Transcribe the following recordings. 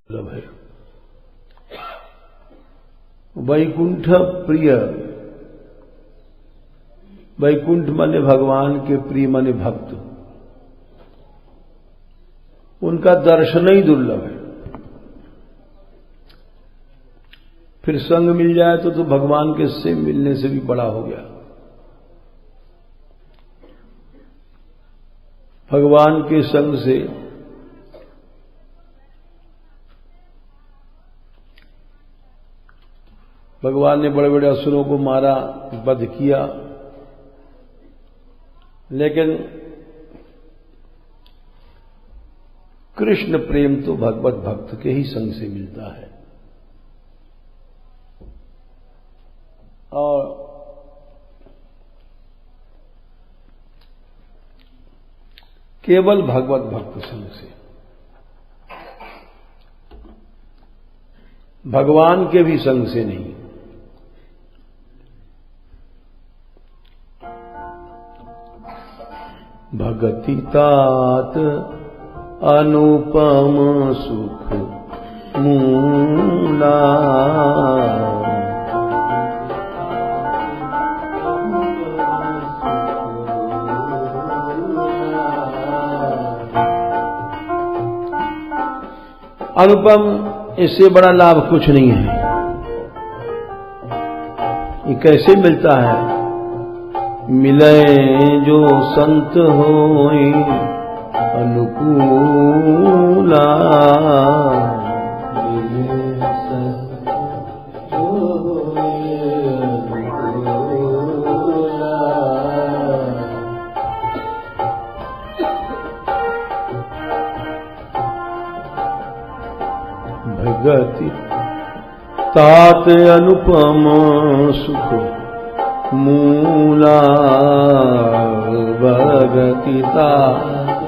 मतलब है वैकुंठ प्रिय। वैकुंठ माने भगवान के प्रिय माने भक्त, उनका दर्शन ही दुर्लभ है। फिर संग मिल जाए तो भगवान के से मिलने से भी बड़ा हो गया। भगवान के संग से भगवान ने बड़े बड़े असुरों को मारा, वध किया, लेकिन कृष्ण प्रेम तो भगवत भक्त के ही संग से मिलता है। और केवल भगवत भक्त संग से, भगवान के भी संग से नहीं। भगति तात अनुपम सुख मूला। अनुपम, इससे बड़ा लाभ कुछ नहीं है। ये कैसे मिलता है? मिले जो संत होए अनुकूला। भगति तात अनुपम सुख मूला। भगति तात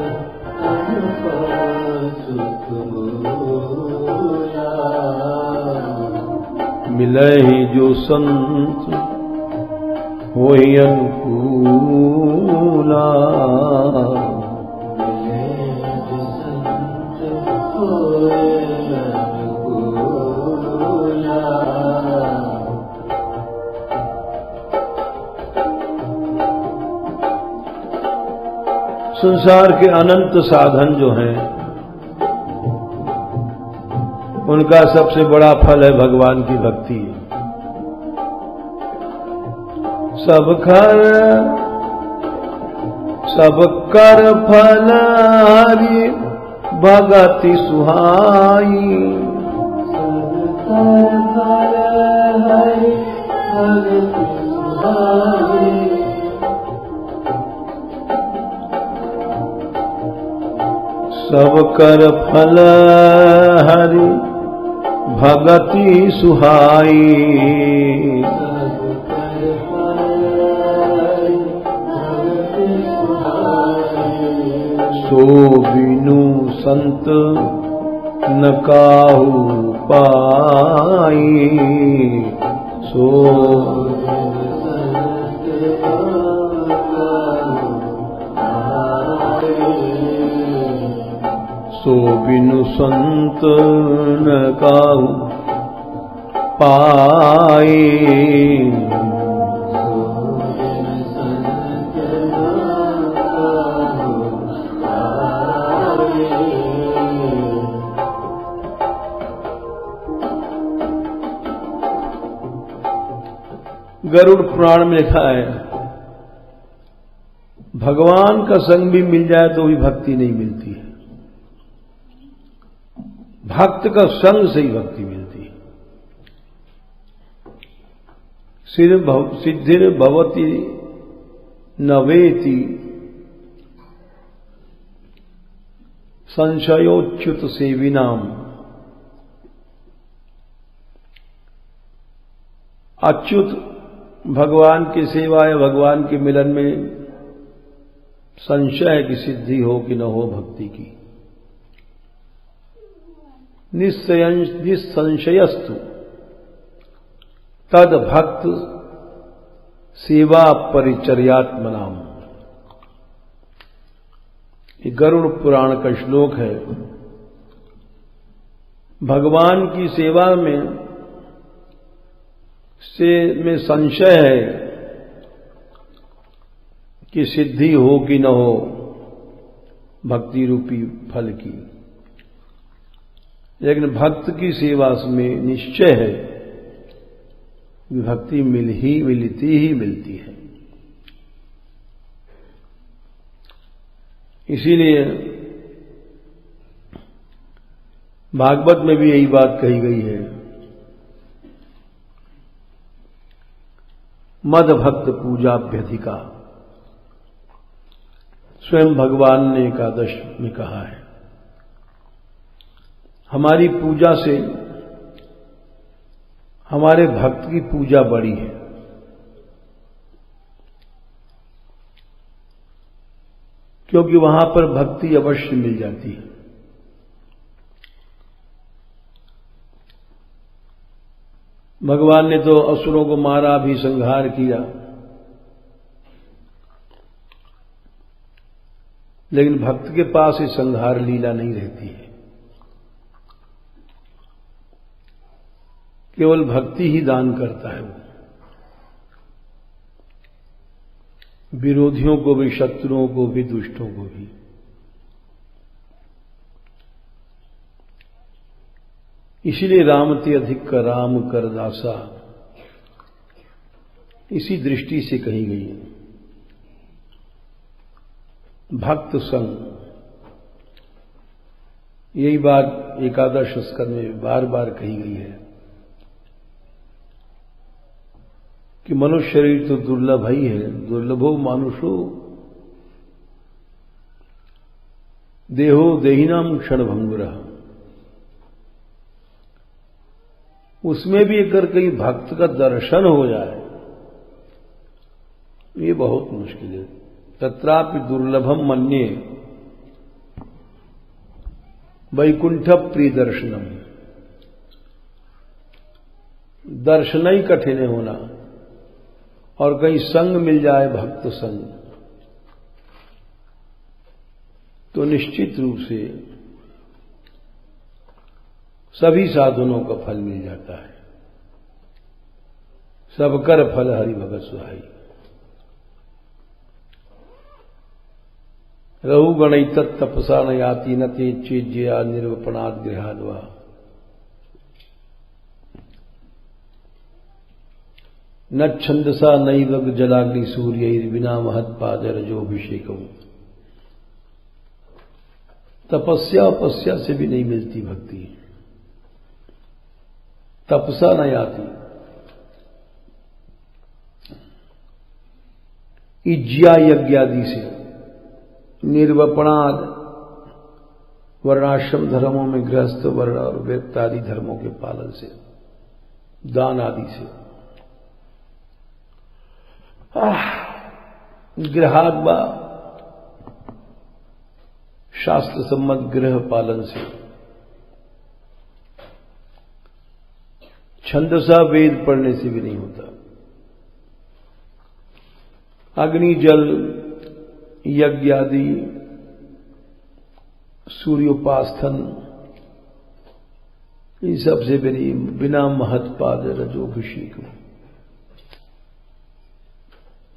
सुख मूला। मिले ही जो संत होई अनुकूला। संसार के अनंत साधन जो हैं, उनका सबसे बड़ा फल है भगवान की भक्ति। सब कर फल हरि भगति सुहाई। सब कर फल हरि भगति सुहाई। सो बिनु संत न काहू पाई। सो बिनु संत न काहू पाए। गरुड़ पुराण में लिखा है, भगवान का संग भी मिल जाए तो भी भक्ति नहीं मिलती है। भक्त का संग से ही भक्ति मिलती है। सिद्धिर भवति नवेति संशयोच्युत सेविनाम। अच्युत भगवान की सेवा या भगवान के मिलन में संशय की सिद्धि हो कि न हो भक्ति की। निसंशयस्तु तद भक्त सेवा परिचर्यात्मनाम। ये गरुड़ पुराण का श्लोक है। भगवान की सेवा में संशय है कि सिद्धि हो कि न हो भक्ति रूपी फल की, लेकिन भक्त की सेवा में निश्चय है कि भक्ति मिलती ही मिलती है। इसीलिए भागवत में भी यही बात कही गई है, मद भक्त पूजाभ्यधिका। स्वयं भगवान ने एकादश में कहा है, हमारी पूजा से हमारे भक्त की पूजा बड़ी है। क्योंकि वहां पर भक्ति अवश्य मिल जाती है। भगवान ने तो असुरों को मारा भी, संहार किया, लेकिन भक्त के पास ये संहार लीला नहीं रहती है। केवल भक्ति ही दान करता है वो, विरोधियों को भी, शत्रुओं को भी, दुष्टों को भी। इसीलिए रामते अधिक का राम कर दासा इसी दृष्टि से कही गई है। भक्त संग, यही बात एकादश स्कंद में बार बार कही गई है कि मनुष्य शरीर तो दुर्लभ ही है, दुर्लभो मानुषो देहो देहिनाम क्षण भंगुरः। उसमें भी अगर कहीं भक्त का दर्शन हो जाए ये बहुत मुश्किल है। तत्रापि दुर्लभम मन्ये वैकुंठ प्रिय दर्शनम। दर्शन ही कठिन होना, और कहीं संग मिल जाए, भक्त संग, तो निश्चित रूप से सभी साधनों का फल मिल जाता है। सब कर फल हरि भगत सुहाई। रहु गणित तपसा न याति न ते चेज्या निर्वपणाद गृहाद्वा। न छंदसा नैव जलाग्नि सूर्य बिना महत्पाद रजोभिषेकम। तपस्या उपस्या से भी नहीं मिलती भक्ति। तपसा न आती, इज्या यज्ञादि से, निर्वपणाद वर्णाश्रम धर्मों में गृहस्थ वर्ण और व्यक्त आदि धर्मों के पालन से, दान आदि से, गृहाद्वा शास्त्र सम्मत गृह पालन से, छंदसा वेद पढ़ने से भी नहीं होता। अग्नि जल यज्ञ आदि सूर्योपास्थन इन सब से भी नहीं, बिना महत्पाद रजोभिषेक।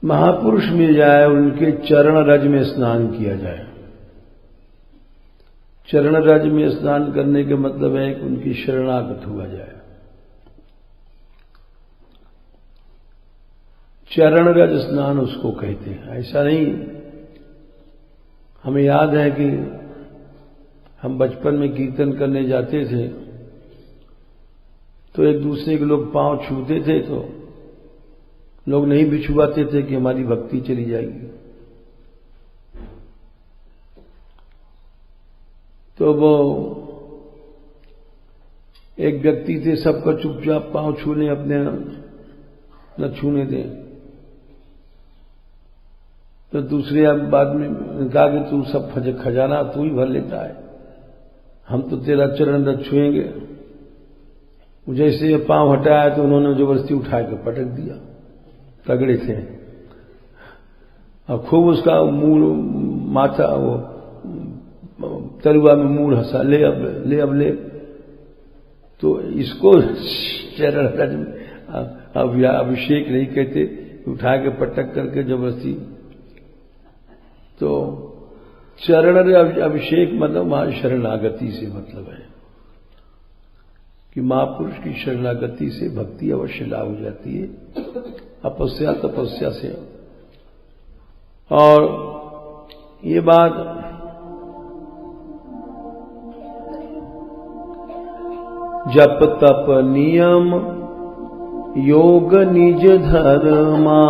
महापुरुष मिल जाए, उनके चरण रज में स्नान किया जाए। चरण रज में स्नान करने के मतलब है कि उनकी शरणागत हुआ जाए। चरण रज स्नान उसको कहते हैं। ऐसा नहीं, हमें याद है कि हम बचपन में कीर्तन करने जाते थे तो एक दूसरे के लोग पांव छूते थे, तो लोग नहीं भी छुआते थे कि हमारी भक्ति चली जाएगी। तो वो एक व्यक्ति थे, सबका चुपचाप पांव छूने, अपने न छूने दें। तो दूसरे अब बाद में कहा कि तू सब खजाना तू ही भर लेता है, हम तो तेरा चरण रज छुएंगे। जैसे पांव हटाया तो उन्होंने जबरदस्ती उठा के पटक दिया। तगड़े थे, और खूब उसका मूल माथा वो तरुआ में मूल हंसा, ले अब ले। तो इसको चरण रज अभिषेक नहीं कहते, उठा के पटक करके जबरदस्ती। तो चरण अभिषेक मतलब वहां शरणागति से मतलब है कि महापुरुष की शरणागति से भक्ति अवश्य लाभ हो जाती है, अपस्या तपस्या से। और ये बात जप तप नियम योग निज धर्मा,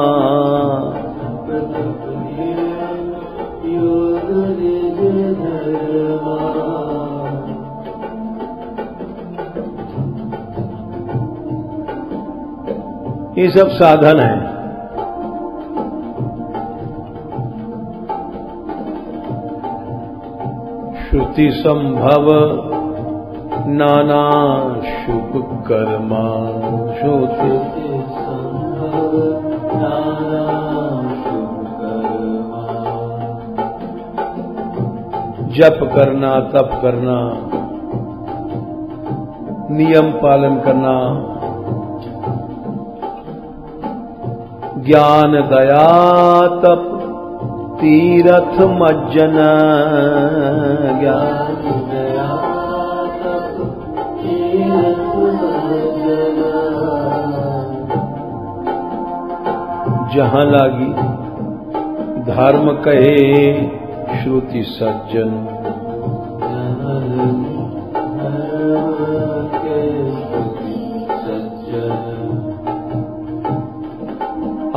ये सब साधन है। श्रुति संभव नाना शुभ कर्मा, श्रुति संभव नाना शुभ कर्मा। जप करना, तप करना, नियम पालन करना, ज्ञान दया तप तीरथ मज्जन, ज्ञान दया तप तीरथ मज्जन। जहां लागी धर्म कहे श्रुति सज्जन,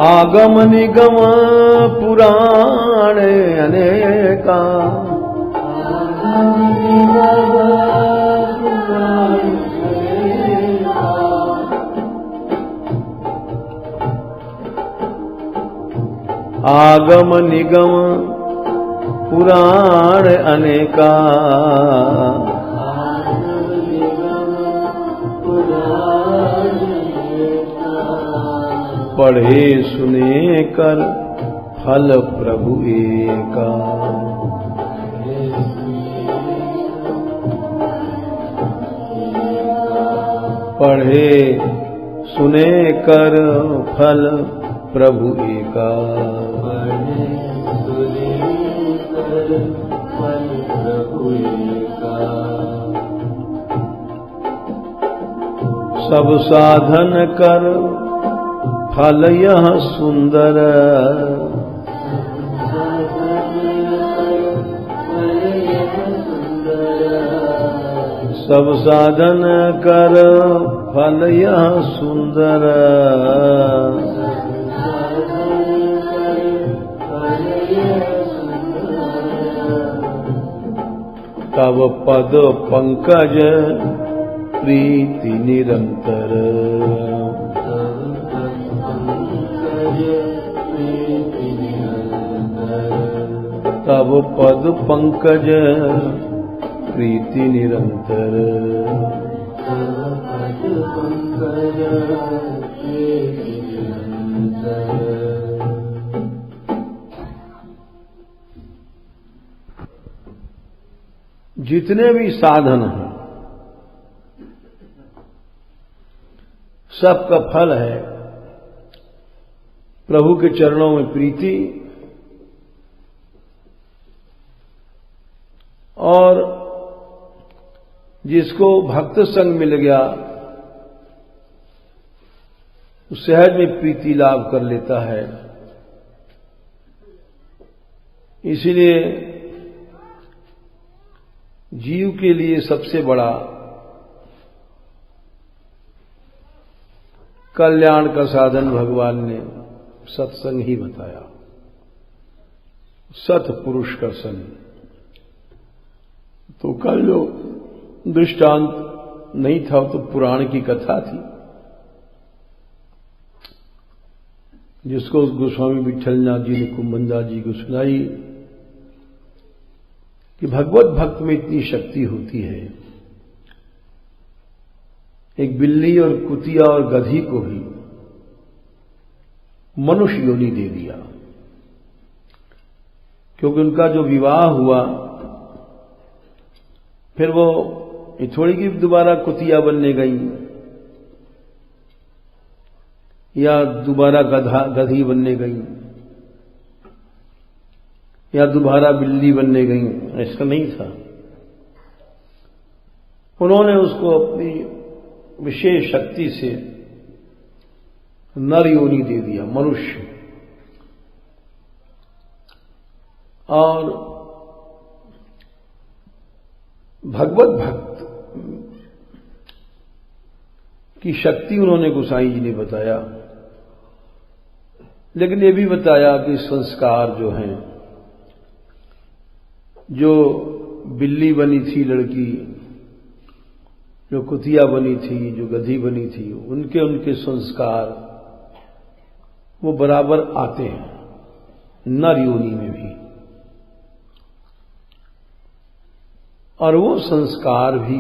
आगम निगम पुराण अनेका, आगम निगम पुराण अनेका, पढ़े सुने कर फल प्रभु एका। पढ़े सुने कर फल प्रभु एका, पढ़े सुने कर फल प्रभु एका। सब साधन कर फल यह सुंदर, सब साधन कर फल यह सुंदर। तब पद पंकज प्रीति निरंतर, तब पद पंकज प्रीति निरंतर। जितने भी साधन हैं सबका फल है प्रभु के चरणों में प्रीति और जिसको भक्त संग मिल गया उस सहज में प्रीति लाभ कर लेता है। इसलिए जीव के लिए सबसे बड़ा कल्याण का साधन भगवान ने सत्संग ही बताया, सत्पुरुष का संग। तो कल जो दृष्टांत नहीं था तो पुराण की कथा थी, जिसको गोस्वामी विठलनाथ जी ने कुंभनदास जी को सुनाई कि भगवत भक्त में इतनी शक्ति होती है। एक बिल्ली और कुतिया और गधी को भी मनुष्य योनि दे दिया, क्योंकि उनका जो विवाह हुआ फिर वो ये थोड़ी कि दोबारा कुतिया बनने गई या दोबारा गधी बनने गई या दोबारा बिल्ली बनने गई, ऐसा नहीं था। उन्होंने उसको अपनी विशेष शक्ति से नर योनि दे दिया, मनुष्य। और भगवत भक्त की शक्ति उन्होंने गोसाई जी ने बताया, लेकिन ये भी बताया कि संस्कार जो हैं, जो बिल्ली बनी थी लड़की, जो कुतिया बनी थी, जो गधी बनी थी, उनके संस्कार वो बराबर आते हैं नर योनि में भी, और वो संस्कार भी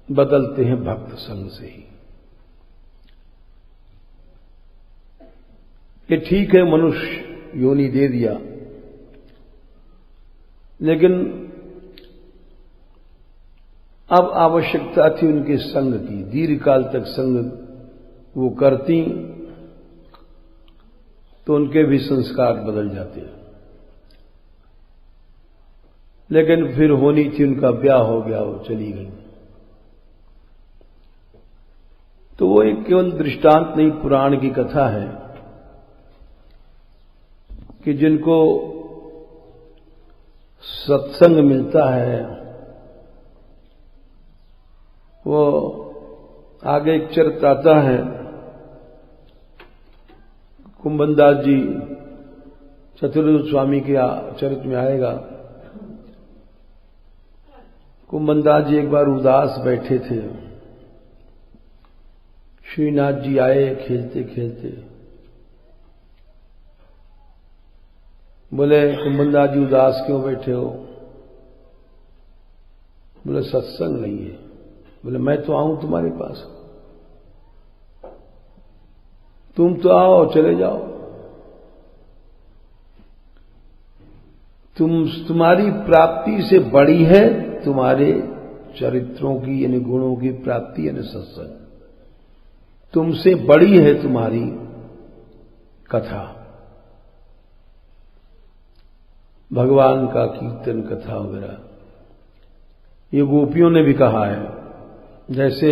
बदलते हैं भक्त संग से ही। ये ठीक है, मनुष्य योनि दे दिया, लेकिन अब आवश्यकता थी उनके संग की। दीर्घकाल तक संग वो करती तो उनके भी संस्कार बदल जाते हैं। लेकिन फिर होनी थी, उनका ब्याह हो गया, वो चली गई। तो वो एक केवल दृष्टांत नहीं, पुराण की कथा है कि जिनको सत्संग मिलता है वो आगे एक चरित्र आता है, कुंभनदास जी चतुर्थ स्वामी के चरित्र में आएगा। कुंभनदास जी एक बार उदास बैठे थे, श्रीनाथ जी आए खेलते खेलते, बोले कुंभनदास जी उदास क्यों बैठे हो? बोले सत्संग नहीं है। बोले मैं तो आऊं तुम्हारे पास, तुम तो आओ, चले जाओ। तुम्हारी प्राप्ति से बड़ी है तुम्हारे चरित्रों की यानी गुणों की प्राप्ति यानी सत्संग, तुमसे बड़ी है तुम्हारी कथा, भगवान का कीर्तन कथा वगैरह। ये गोपियों ने भी कहा है, जैसे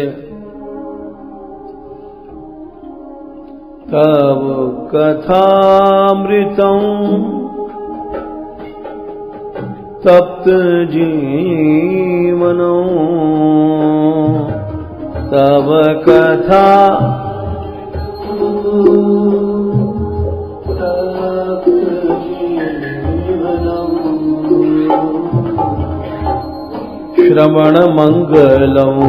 तव कथामृतं तप्त जीवनो तव कथा श्रवण मंगलम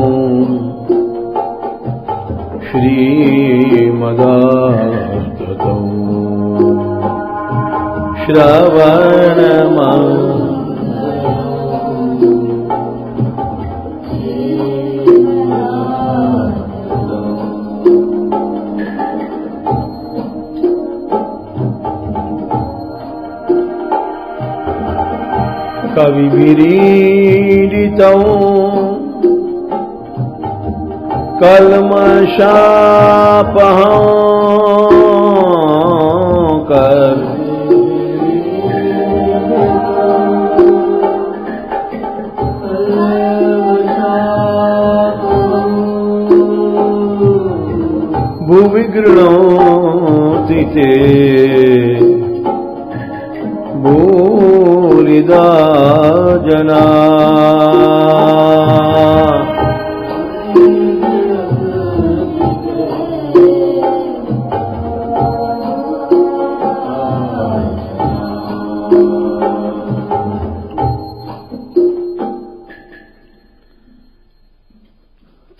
श्रीमदास्तुतं श्रवण कवि विरीडितं कल्मषापहं कर भुवि गृह्णोति ते भूरिदा जना।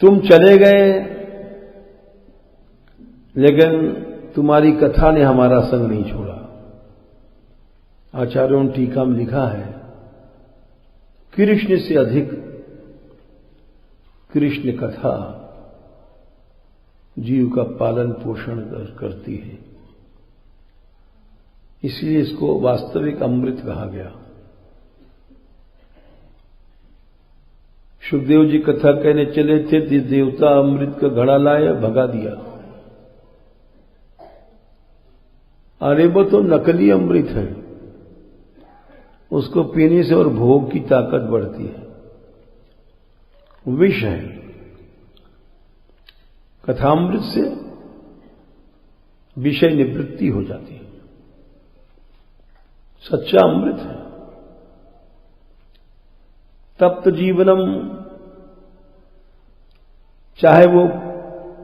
तुम चले गए, लेकिन तुम्हारी कथा ने हमारा संग नहीं छोड़ा। आचार्यों ने टीका में लिखा है, कृष्ण से अधिक कृष्ण कथा जीव का पालन पोषण करती है, इसलिए इसको वास्तविक अमृत कहा गया। सुखदेव जी कथा कहने चले थे, देवता अमृत का घड़ा लाया, भगा दिया। अरे वो तो नकली अमृत है, उसको पीने से और भोग की ताकत बढ़ती है, विष है। कथामृत से विषय निवृत्ति हो जाती है, सच्चा अमृत है। तप्त जीवनम, चाहे वो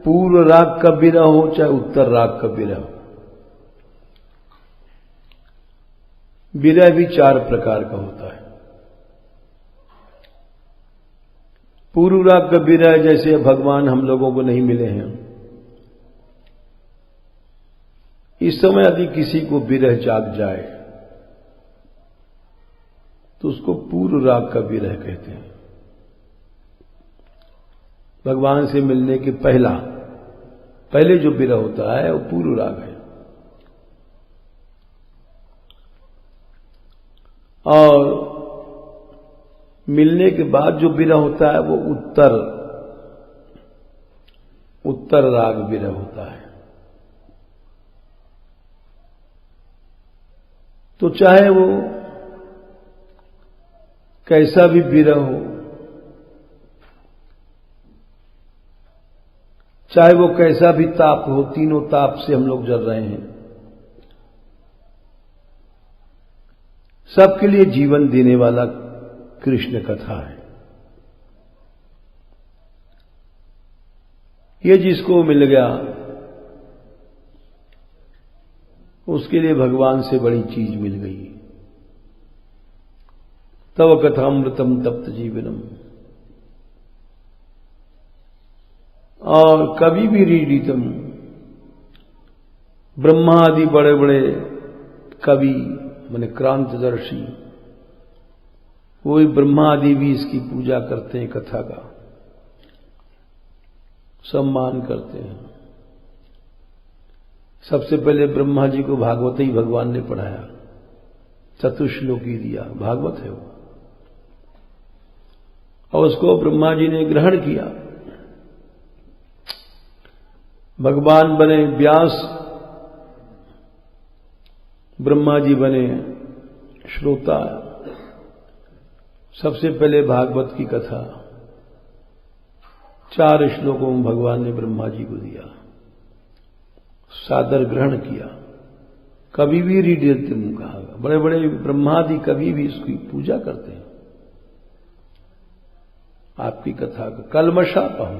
पूर्व राग का विरह हो चाहे उत्तर राग का विरह हो। विरह भी 4 प्रकार का होता है। पूर्व राग का विरह, जैसे भगवान हम लोगों को नहीं मिले हैं, इस समय यदि किसी को विरह जाग जाए तो उसको पूर्व राग का विरह कहते हैं। भगवान से मिलने के पहले जो विरह होता है वो पूर्व राग है। और मिलने के बाद जो विरह होता है वो उत्तर राग विरह होता है। तो चाहे वो कैसा भी विरह हो, चाहे वो कैसा भी ताप हो, तीनों ताप से हम लोग जल रहे हैं, सबके लिए जीवन देने वाला कृष्ण कथा है। ये जिसको मिल गया उसके लिए भगवान से बड़ी चीज मिल गई। तव कथामृतम तप्त जीवनम। और कभी भी रीडितम, ब्रह्मा आदि बड़े बड़े कवि माने क्रांतदर्शी, वही ब्रह्मा आदि भी इसकी पूजा करते हैं, कथा का सम्मान करते हैं। सबसे पहले ब्रह्मा जी को भागवत ही भगवान ने पढ़ाया, चतुश्लोकी दिया, भागवत है वो, और उसको ब्रह्मा जी ने ग्रहण किया। भगवान बने व्यास, ब्रह्मा जी बने श्रोता। सबसे पहले भागवत की कथा 4 श्लोकों में भगवान ने ब्रह्मा जी को दिया, सादर ग्रहण किया। कभी भी रीडितम कहा, बड़े बड़े ब्रह्मादि कभी भी इसकी पूजा करते हैं, आपकी कथा का। कलमशापहम,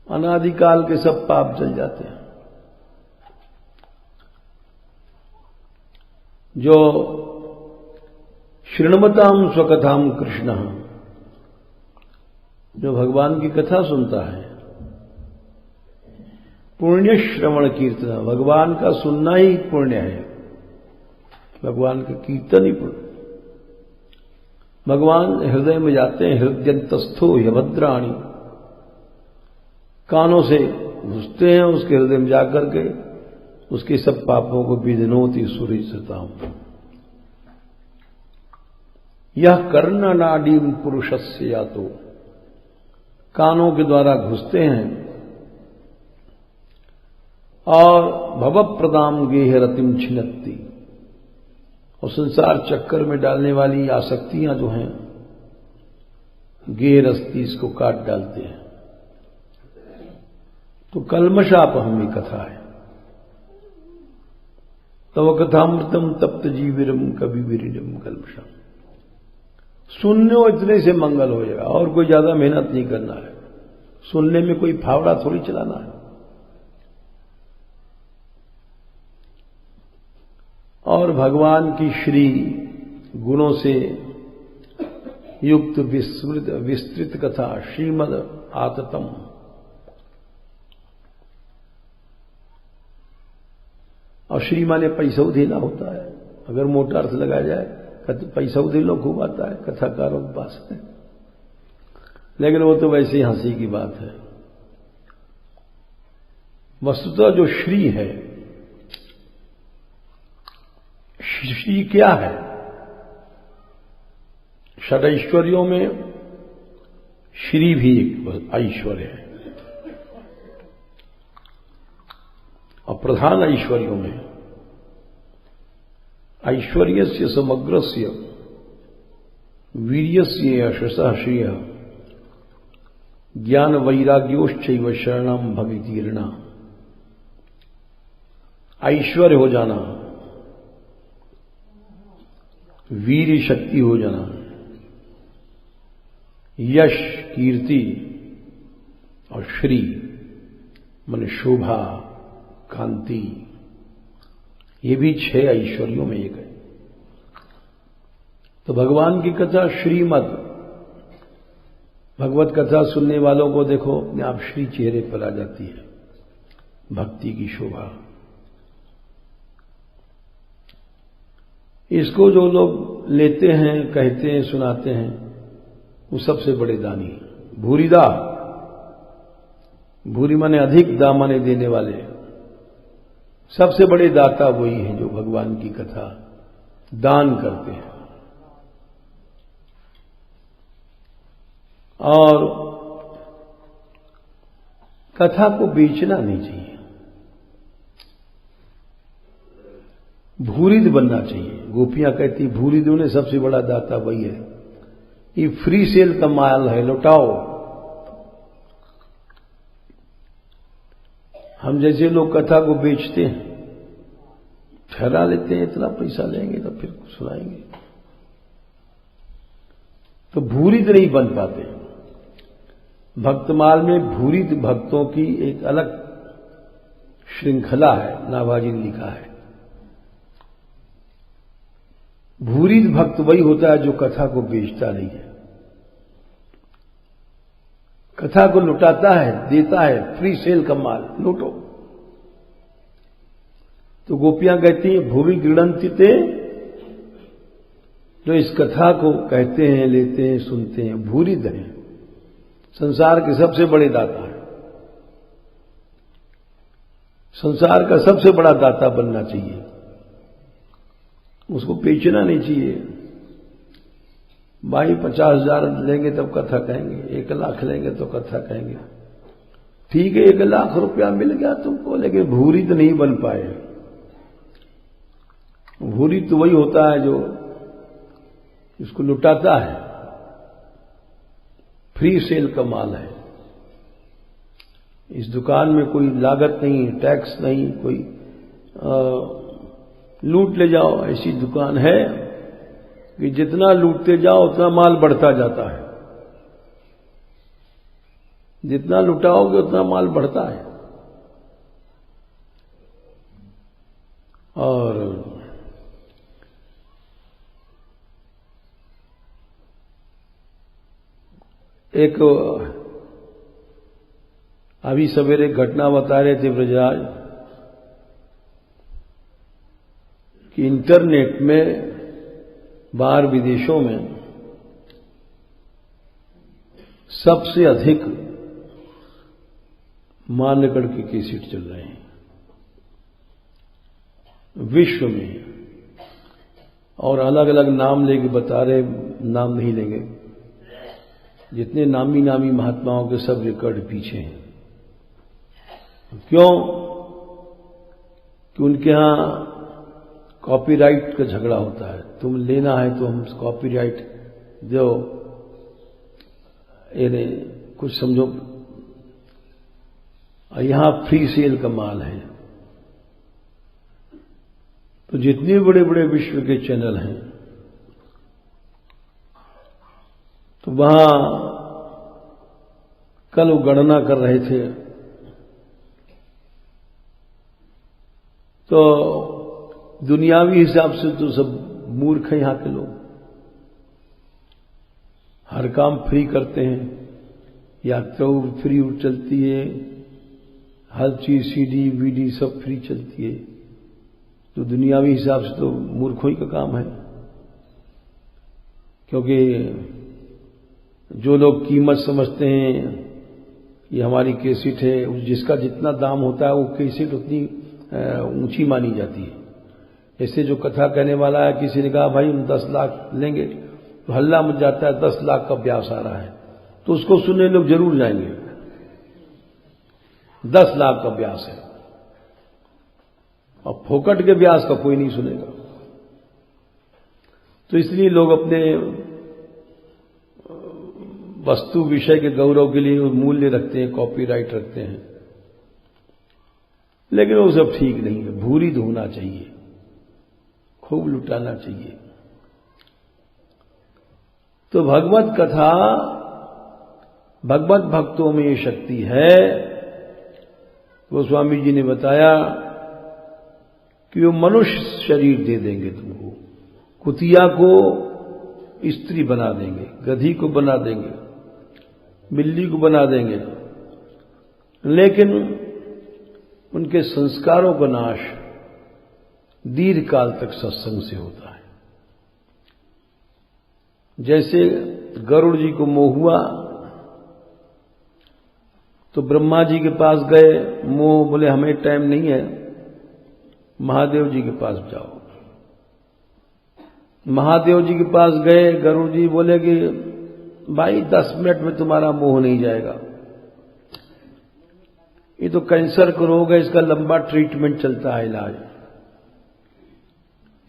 अनादिकाल के सब पाप जल जाते हैं। जो शृण्वताम स्वकथाम कृष्ण, जो भगवान की कथा सुनता है, पुण्य श्रवण कीर्तन, भगवान का सुनना ही पुण्य है, भगवान का कीर्तन ही पुण्य। भगवान हृदय में जाते हैं, हृदयंतस्थो यभद्राणी, कानों से घुसते हैं उसके हृदय में जाकर के, उसके सब पापों को विधनोति सुरिसताम। यह कर्ण नाडी पुरुषस्य, या तो कानों के द्वारा घुसते हैं और भवप्रदाम गेह रतिम छिनत्ती, और संसार चक्कर में डालने वाली आसक्तियां जो हैं, गेह रस्ती, इसको काट डालते हैं। तो कलमशापहमी कथा है। तव कथामृतम तप्त जीविरम कभी विरिडम कलमशम। सुनने इतने से मंगल हो जाएगा, और कोई ज्यादा मेहनत नहीं करना है। सुनने में कोई फावड़ा थोड़ी चलाना है। और भगवान की श्री गुणों से युक्त विस्तृत कथा श्रीमद आततम। और श्री माने पैसा देना होता है, अगर मोटा अर्थ लगाया जाए तो पैसा देना खूब आता है कथाकारों के पास है, लेकिन वो तो वैसे ही हंसी की बात है। वस्तुतः जो श्री है, श्री क्या है? षडैश्वर्यों में श्री भी एक ऐश्वर्य है, और प्रधान ऐश्वर्यों में ऐश्वर्यस्य समग्रस्य वीर्यस्य यशसः श्रिय ज्ञान वैराग्योश्चैव शरणम भवितीर्णा। ऐश्वर्य हो जाना, वीर शक्ति हो जाना, यश कीर्ति और श्री मन शोभा कांति, ये भी 6 ऐश्वर्यों में एक है। तो भगवान की कथा श्रीमद, भगवत कथा सुनने वालों को देखो अपने आप श्री चेहरे पर आ जाती है, भक्ति की शोभा। इसको जो लोग लेते हैं, कहते हैं, सुनाते हैं, वो सबसे बड़े दानी। भूरिदा, भूरी माने अधिक, दा माने देने वाले, सबसे बड़े दाता वही हैं जो भगवान की कथा दान करते हैं। और कथा को बेचना नहीं चाहिए, भूरिद बनना चाहिए। गोपियां कहती भूरिदों ने सबसे बड़ा दाता वही है, ये फ्री सेल का माल है, लौटाओ। हम जैसे लोग कथा को बेचते हैं, ठहरा लेते हैं, इतना पैसा लेंगे तो फिर सुनाएंगे, तो भूरिद नहीं बन पाते। भक्तमाल में भूरिद भक्तों की एक अलग श्रृंखला है, नाभाजी ने लिखा है। भूरिद भक्त वही होता है जो कथा को बेचता नहीं है, कथा को लुटाता है, देता है, फ्री सेल का माल, लूटो। तो गोपियां कहती हैं भूरि गृणंति ते, जो इस कथा को कहते हैं, लेते हैं, सुनते हैं, भूरिद हैं, संसार के सबसे बड़े दाता है। संसार का सबसे बड़ा दाता बनना चाहिए, उसको बेचना नहीं चाहिए। भाई 50,000 लेंगे तब कथा कहेंगे, 1 लाख लेंगे तो कथा कहेंगे। ठीक है, 1 लाख रुपया मिल गया तुमको, लेकिन भूरिद नहीं बन पाए। भूरिद तो वही होता है जो इसको लुटाता है, फ्री सेल का माल है। इस दुकान में कोई लागत नहीं, टैक्स नहीं, कोई लूट ले जाओ, ऐसी दुकान है कि जितना लूटते जाओ उतना माल बढ़ता जाता है, जितना लुटाओगे उतना माल बढ़ता है। और एक अभी सवेरे घटना बता रहे थे ब्रजराज कि इंटरनेट में बाहर विदेशों में सबसे अधिक मान्यगढ़ के कैसेट चल रहे हैं विश्व में, और अलग अलग नाम लेके बता रहे, नाम नहीं लेंगे, जितने नामी नामी महात्माओं के सब रिकॉर्ड पीछे हैं। क्यों? कि उनके यहां कॉपीराइट का झगड़ा होता है, तुम लेना है तो हम कॉपीराइट दो, ये कुछ समझो। यहां फ्री सेल का माल है। तो जितने बड़े बड़े विश्व के चैनल हैं, तो वहां कल वो गणना कर रहे थे, तो दुनियावी हिसाब से तो सब मूर्ख हैं यहां के लोग। हर काम फ्री करते हैं, यात्रा फ्री चलती है, हर चीज सीडी वीडी सब फ्री चलती है। तो दुनियावी हिसाब से तो मूर्खों ही का काम है, क्योंकि जो लोग कीमत समझते हैं ये हमारी कैसेट है, जिसका जितना दाम होता है वो कैसेट उतनी ऊंची मानी जाती है। ऐसे जो कथा कहने वाला है, किसी ने कहा भाई हम 10 लाख लेंगे, तो हल्ला मच जाता है 10 लाख का व्यास आ रहा है, तो उसको सुनने लोग जरूर जाएंगे। 10 लाख का व्यास है और फोकट के व्यास का कोई नहीं सुनेगा। तो इसलिए लोग अपने वस्तु विषय के गौरव के लिए मूल्य रखते हैं, कॉपीराइट रखते हैं, लेकिन वो सब ठीक नहीं है। भूरी धोना चाहिए, खूब लुटाना चाहिए। तो भगवत कथा, भगवत भक्तों में ये शक्ति है। गोस्वामी जी ने बताया कि वो मनुष्य शरीर दे देंगे तुमको, कुतिया को स्त्री बना देंगे, गधी को बना देंगे, बिल्ली को बना देंगे, लेकिन उनके संस्कारों का नाश दीर्घ काल तक सत्संग से होता है। जैसे गरुड़ जी को मोह हुआ तो ब्रह्मा जी के पास गए, मोह बोले हमें टाइम नहीं है, महादेव जी के पास जाओ। महादेव जी के पास गए, गरुड़ जी बोले कि भाई 10 मिनट में तुम्हारा मोह नहीं जाएगा, ये तो कैंसर का रोग है, इसका लंबा ट्रीटमेंट चलता है, इलाज।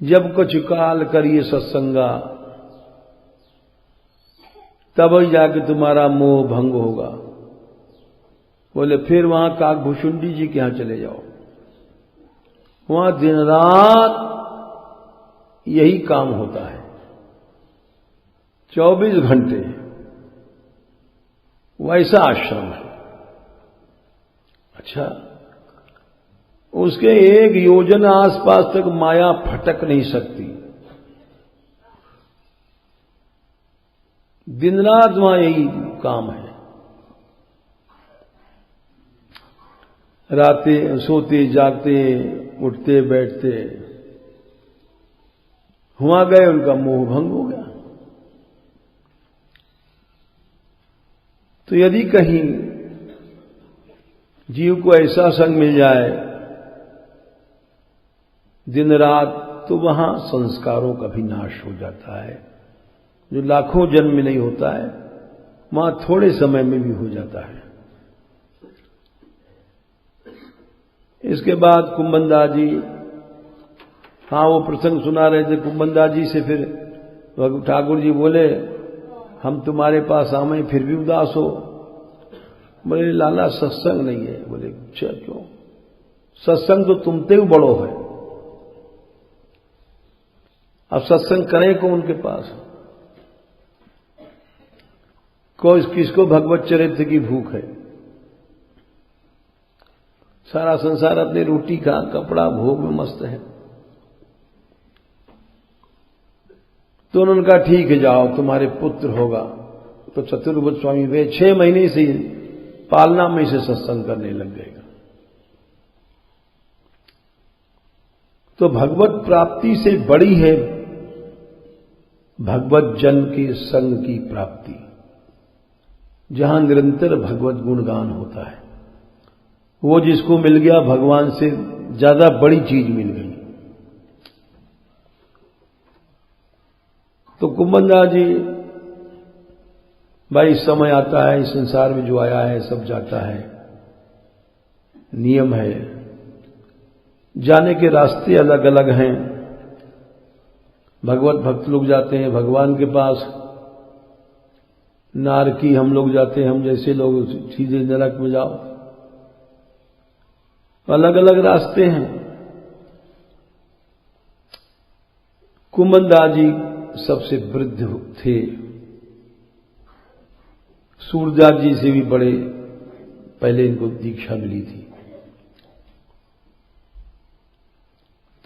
जब कुछ काल करिए सत्संगा, तब ही जाके तुम्हारा मोह भंग होगा। बोले फिर वहां काकभूषुंडी जी के यहां चले जाओ, वहां दिन रात यही काम होता है, 24 घंटे वैसा आश्रम है। अच्छा, उसके 1 योजन आसपास तक माया फटक नहीं सकती। दिन रात वहां यही काम है। रातें सोते जागते, उठते बैठते, वहां गए, उनका मोह भंग हो गया। तो यदि कहीं जीव को ऐसा संग मिल जाए दिन रात, तो वहां संस्कारों का भी नाश हो जाता है। जो लाखों जन्म में नहीं होता है, वहां थोड़े समय में भी हो जाता है। इसके बाद कुंभनदास जी, हाँ वो प्रसंग सुना रहे थे कुंभनदास जी से, फिर ठाकुर जी बोले हम तुम्हारे पास आए फिर भी उदास हो। बोले लाला सत्संग नहीं है। बोले अच्छा क्यों? सत्संग तो तुमते भी बड़ो है, अब सत्संग करें को उनके पास? किसको भगवत चरित्र की भूख है? सारा संसार अपनी रोटी का कपड़ा भोग में मस्त है। तो उन्होंने कहा ठीक है जाओ, तुम्हारे पुत्र होगा। तो चतुर्भुज स्वामी वे 6 महीने से पालना में से सत्संग करने लग गएगा। तो भगवत प्राप्ति से बड़ी है भगवत जन के संग की प्राप्ति, जहां निरंतर भगवत गुणगान होता है। वो जिसको मिल गया भगवान से ज्यादा बड़ी चीज मिल गई। तो कुंभनदास जी, भाई समय आता है, इस संसार में जो आया है सब जाता है, नियम है, जाने के रास्ते अलग अलग हैं। भगवत भक्त लोग जाते हैं भगवान के पास, नारकी हम लोग जाते हैं, हम जैसे लोग सीधे नरक में जाओ। अलग अलग रास्ते हैं। कुंभनदास जी सबसे वृद्ध थे, सूरदास जी से भी बड़े पहले इनको दीक्षा मिली थी।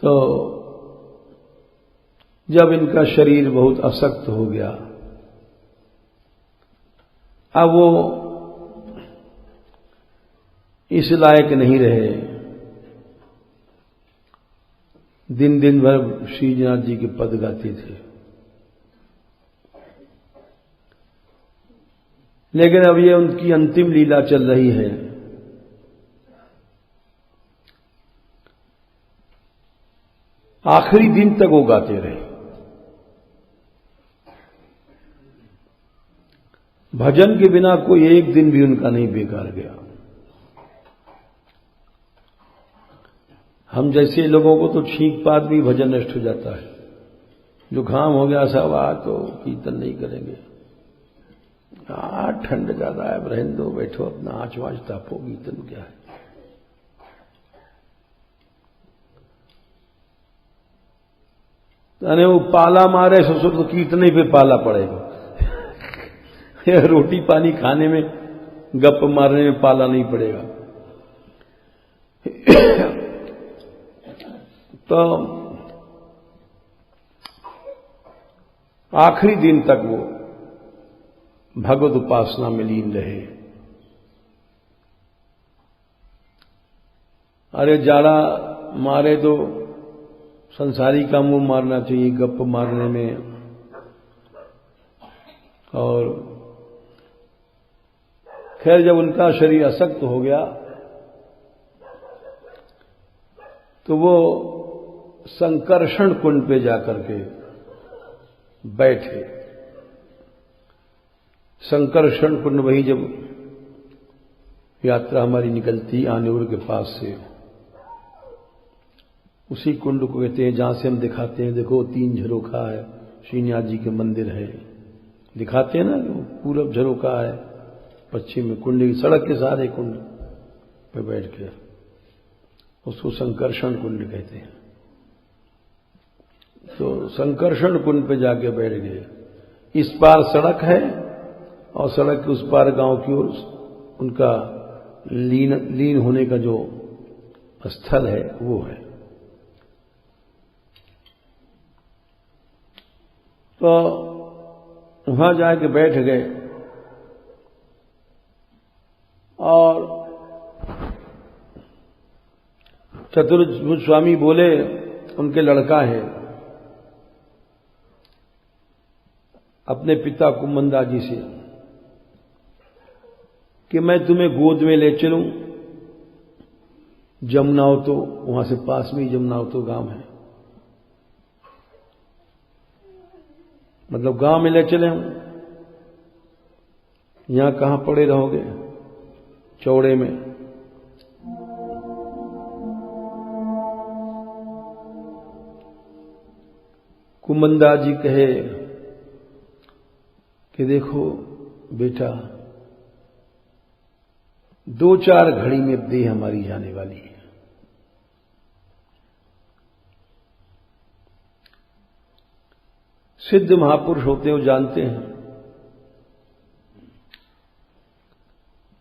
तो जब इनका शरीर बहुत अशक्त हो गया, अब वो इस लायक नहीं रहे, दिन दिन भर श्रीनाथ जी के पद गाते थे। लेकिन अब ये उनकी अंतिम लीला चल रही है। आखिरी दिन तक वो गाते रहे। भजन के बिना कोई एक दिन भी उनका नहीं बेकार गया। हम जैसे लोगों को तो छींक पात भी भजन नष्ट हो जाता है। जुकाम हो गया सब आज तो कीर्तन नहीं करेंगे, आज ठंड ज्यादा है, रहने दो, बैठो अपना आँच वाँच तापो, कीर्तन क्या है। अरे वो पाला मारे ससुर तो कीर्तन ही पे पाला पड़ेगा। रोटी पानी खाने में, गप मारने में पाला नहीं पड़ेगा। तो आखिरी दिन तक वो भगवत उपासना में लीन रहे। अरे जाड़ा मारे तो संसारी का मुंह मारना चाहिए गप मारने में, और खैर जब उनका शरीर असक्त हो गया तो वो संकर्षण कुंड पे जाकर के बैठे। संकर्षण कुंड वही जब यात्रा हमारी निकलती आनेवर के पास से, उसी कुंड को कहते हैं जहां से हम दिखाते हैं, देखो 3 झरोखा है, श्रीनाथ जी के मंदिर है, दिखाते हैं ना, पूरब झरोखा है, पश्चिम में कुंड की सड़क के सारे कुंड पे बैठ के, उसको संकर्षण कुंड कहते हैं। तो संकर्षण कुंड पे जाके बैठ गए। इस पार सड़क है और सड़क के उस पार गांव की ओर उनका लीन होने का जो स्थल है वो है। तो वहां जाके बैठ गए और चतुर्भुज स्वामी बोले, उनके लड़का है, अपने पिता कुम्मंदा जी से कि मैं तुम्हें गोद में ले चलूं, जमुनाव तो वहां से पास में ही जमुनाव तो गांव है, मतलब गांव में ले चले हम, यहां कहां पड़े रहोगे चौड़े में। कुम्मंदा जी कहे कि देखो बेटा, 2-4 घड़ी में देह हमारी जाने वाली है। सिद्ध महापुरुष होते हो जानते हैं,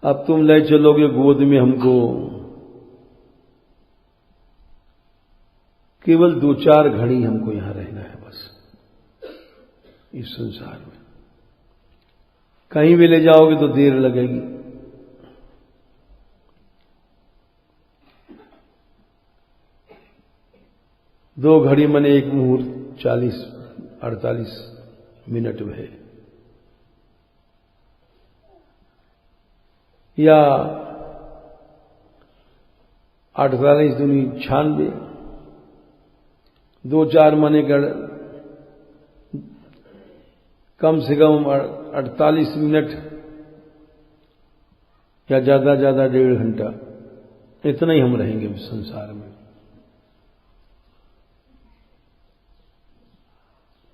अब तुम ले चलोगे गोद में हमको, केवल 2-4 घड़ी हमको यहां रहना है बस, इस संसार में। कहीं भी ले जाओगे तो देर लगेगी। दो घड़ी मने एक मुहूर्त 40-48 मिनट में है, या 48 दूनी 96, 2-4 मने कम से कम 48 मिनट या ज्यादा 1.5 घंटा, इतना ही हम रहेंगे संसार में।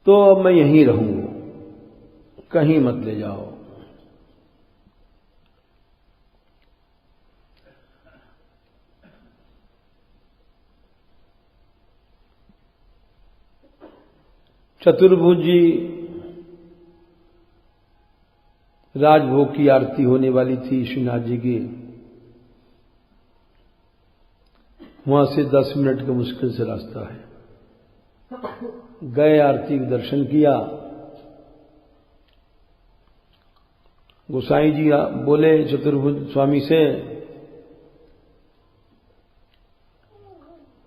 तो अब मैं यहीं रहूंगा, कहीं मत ले जाओ। चतुर्भुज जी राजभोग की आरती होने वाली थी श्रीनाथ जी की, वहां से 10 मिनट का मुश्किल से रास्ता है। गए, आरती का दर्शन किया। गोसाई जी बोले चतुर्भुज स्वामी से,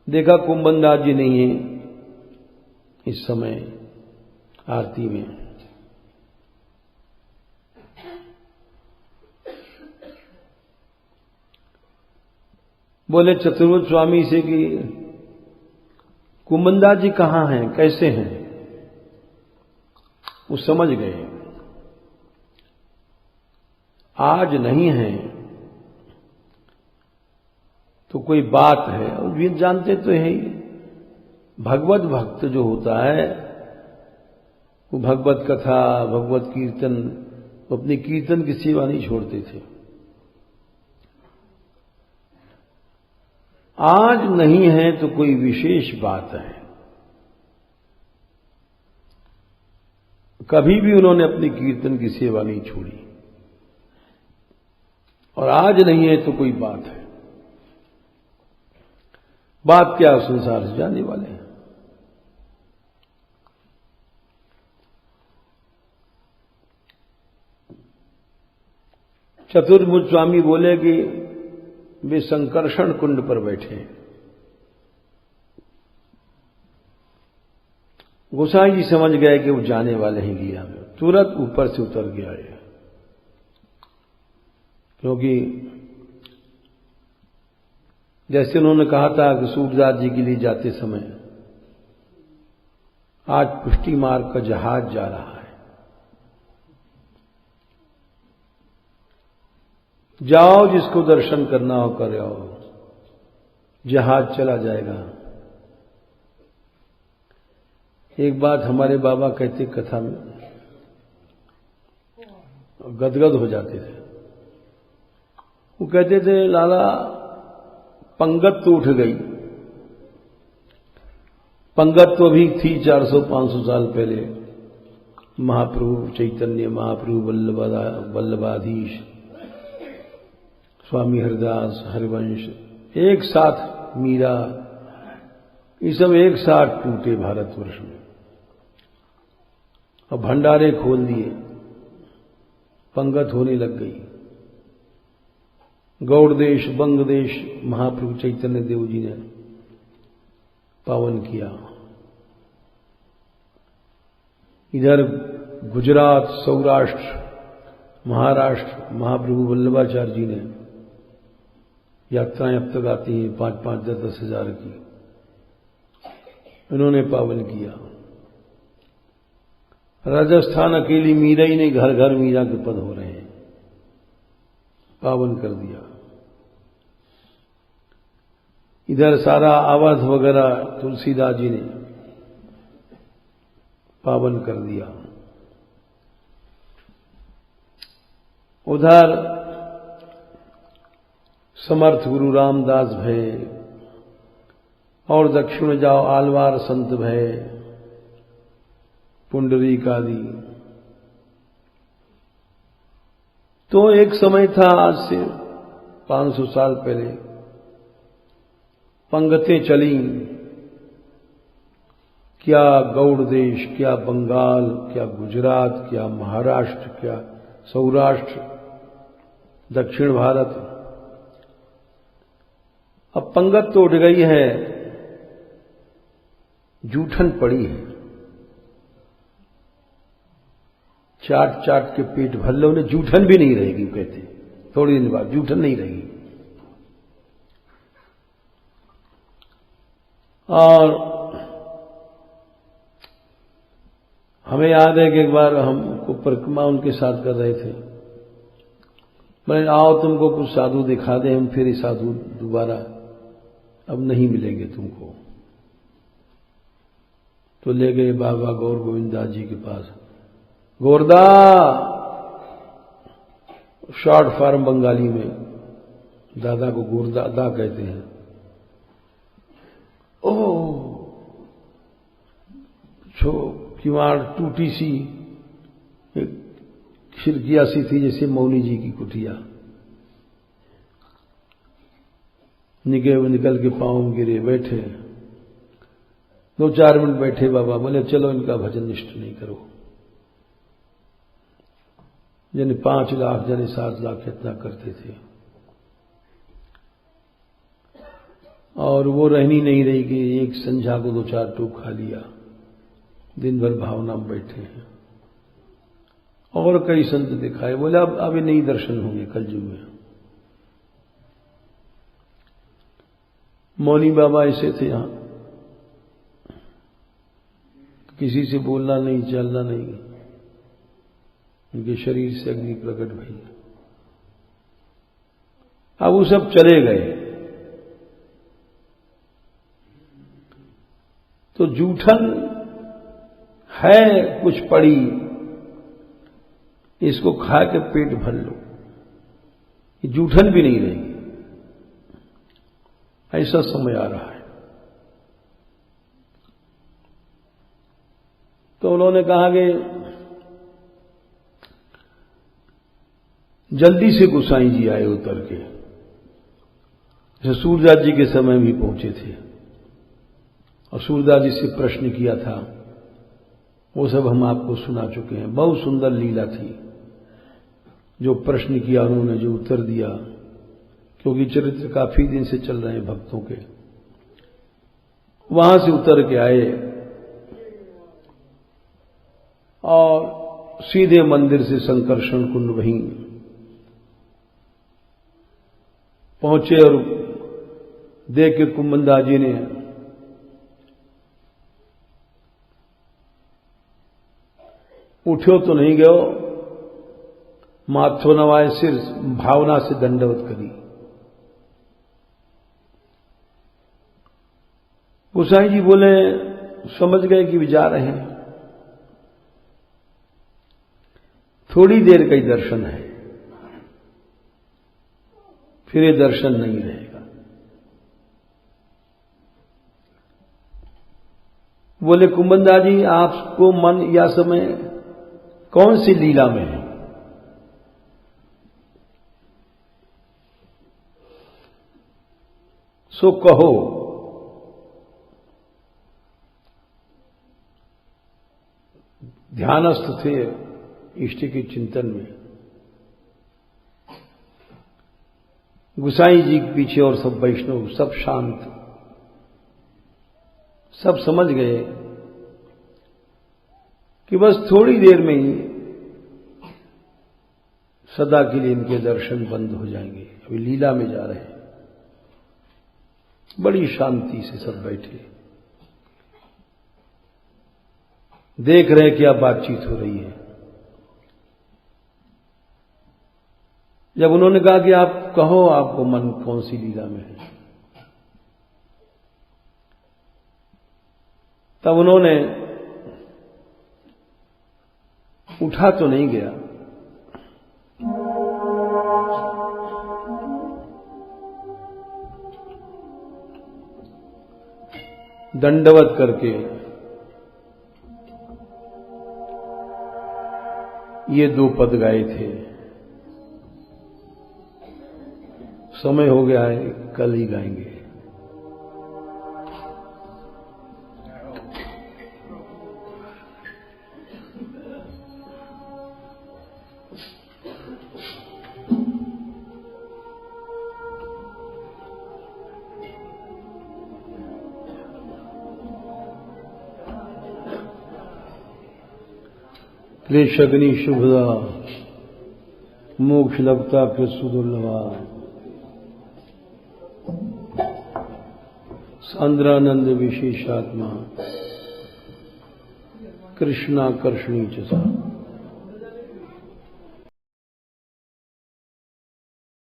देखा कुम्भनदास जी नहीं है इस समय आरती में। बोले चतुर्भुज स्वामी से कि कुम्भनदास जी कहां हैं, कैसे हैं? वो समझ गए। आज नहीं है तो कोई बात है। और ये जानते तो है ही, भगवत भक्त जो होता है वो भगवत कथा, भगवत कीर्तन, वो अपनी कीर्तन की सेवा नहीं छोड़ते थे। आज नहीं है तो कोई विशेष बात है। कभी भी उन्होंने अपनी कीर्तन की सेवा नहीं छोड़ी, और आज नहीं है तो कोई बात है। बात क्या, संसार से जाने वाले हैं। चतुर्भुज स्वामी बोले कि वे संकर्षण कुंड पर बैठे। गोसाई जी समझ गए कि वो जाने वाले हैं गया में, तुरंत ऊपर से उतर गया है। क्योंकि जैसे उन्होंने कहा था कि सूरदास जी के लिए जाते समय आज पुष्टि मार्ग का जहाज जा रहा है, जाओ जिसको दर्शन करना हो कर आओ, जहाज चला जाएगा। एक बात हमारे बाबा कहते कथा में, गदगद हो जाते थे। वो कहते थे लाला पंगत तो उठ गई। पंगत तो अभी थी 400-500 साल पहले। महाप्रभु चैतन्य, महाप्रभु वल्लभाधीश, स्वामी हरिदास, हरिवंश, एक साथ मीरा, ये सब एक साथ टूटे भारतवर्ष में और भंडारे खोल दिए, पंगत होने लग गई। गौड़ देश, बंग देश महाप्रभु चैतन्य देव जी ने पावन किया। इधर गुजरात, सौराष्ट्र, महाराष्ट्र महाप्रभु वल्लभाचार्य जी ने यात्राएं अब तक आती हैं 5-5, 10-10 हजार की, उन्होंने पावन किया। राजस्थान अकेली मीरा ही नहीं, घर घर मीरा के पद हो रहे हैं, पावन कर दिया। इधर सारा अवध वगैरह तुलसीदास जी ने पावन कर दिया। उधर समर्थ गुरु रामदास भय, और दक्षिण जाओ आलवार संत भय, पुंडरीक आदि। तो एक समय था आज से 500 साल पहले, पंगतें चली। क्या गौड़ देश, क्या बंगाल, क्या गुजरात, क्या महाराष्ट्र, क्या सौराष्ट्र, दक्षिण भारत। अब पंगत तो उठ गई है, जूठन पड़ी है। चाट चाट के पेट भर लो, उन्हें जूठन भी नहीं रहेगी। कहते थोड़ी दिन बाद जूठन नहीं रहेगी। और हमें याद है कि एक बार हमको परिक्रमा उनके साथ कर रहे थे। मैंने आओ तुमको कुछ साधु दिखा दें, हम फिर साधु दोबारा अब नहीं मिलेंगे तुमको। तो ले गए बाबा गौर गोविंदास जी के पास। गोरदा, शॉर्ट फॉर्म बंगाली में दादा को गोरदादा कहते हैं। ओ छो किवाड़ टूटी सी, एक खिड़किया सी थी जैसे मौनी जी की कुटिया। निकल के पांव गिरे, बैठे 2-4 मिनट बैठे। बाबा बोले चलो इनका भजन निष्ठ नहीं करो। यानी 5 लाख यानी 7 लाख इतना करते थे, और वो रहनी नहीं रही कि एक संझा को 2-4 टूक खा लिया। दिन भर भावना में बैठे हैं। और कई संत दिखाए, बोले अब नहीं दर्शन होंगे कलयुग में। मौनी बाबा ऐसे थे, यहां किसी से बोलना नहीं, चलना नहीं। उनके शरीर से अग्नि प्रकट भई। अब वो सब चले गए। तो जूठन है कुछ पड़ी, इसको खा के पेट भर लो, ये जूठन भी नहीं रहेगी। ऐसा समय आ रहा है। तो उन्होंने कहा कि जल्दी से गोसाई जी आए उतर के। जैसे सूरदास जी के समय भी पहुंचे थे और सूरदास जी से प्रश्न किया था, वो सब हम आपको सुना चुके हैं। बहुत सुंदर लीला थी, जो प्रश्न किया उन्होंने, जो उत्तर दिया, क्योंकि चरित्र काफी दिन से चल रहे हैं भक्तों के। वहां से उतर के आए और सीधे मंदिर से संकर्षण कुंड वहीं पहुंचे और देख के कुंभनदास जी ने उठो तो नहीं गयो, माथो नवाए सिर भावना से दंडवत करी। गोसाई जी बोले, समझ गए कि वे जा रहे हैं, थोड़ी देर का ही दर्शन है, फिर ये दर्शन नहीं रहेगा। बोले कुंभनदास जी, आपको मन या समय कौन सी लीला में है? सो कहो। ध्यानस्थ थे इष्ट के चिंतन में। गोसाई जी के पीछे और सब वैष्णव, सब शांत, सब समझ गए कि बस थोड़ी देर में ही सदा के लिए इनके दर्शन बंद हो जाएंगे, अभी लीला में जा रहे हैं। बड़ी शांति से सब बैठे देख रहे हैं क्या बातचीत हो रही है। जब उन्होंने कहा कि आप कहो, आपको मन कौन सी लीला में है, तब उन्होंने, उठा तो नहीं गया, दंडवत करके ये 2 पद गाए थे। समय हो गया है, कल ही गाएंगे। क्लेशग्नि शुभदा मोक्ष लभता के सुदुर्लभा सांद्रानंद विशेषात्मा कृष्णाकर्षणी च सा।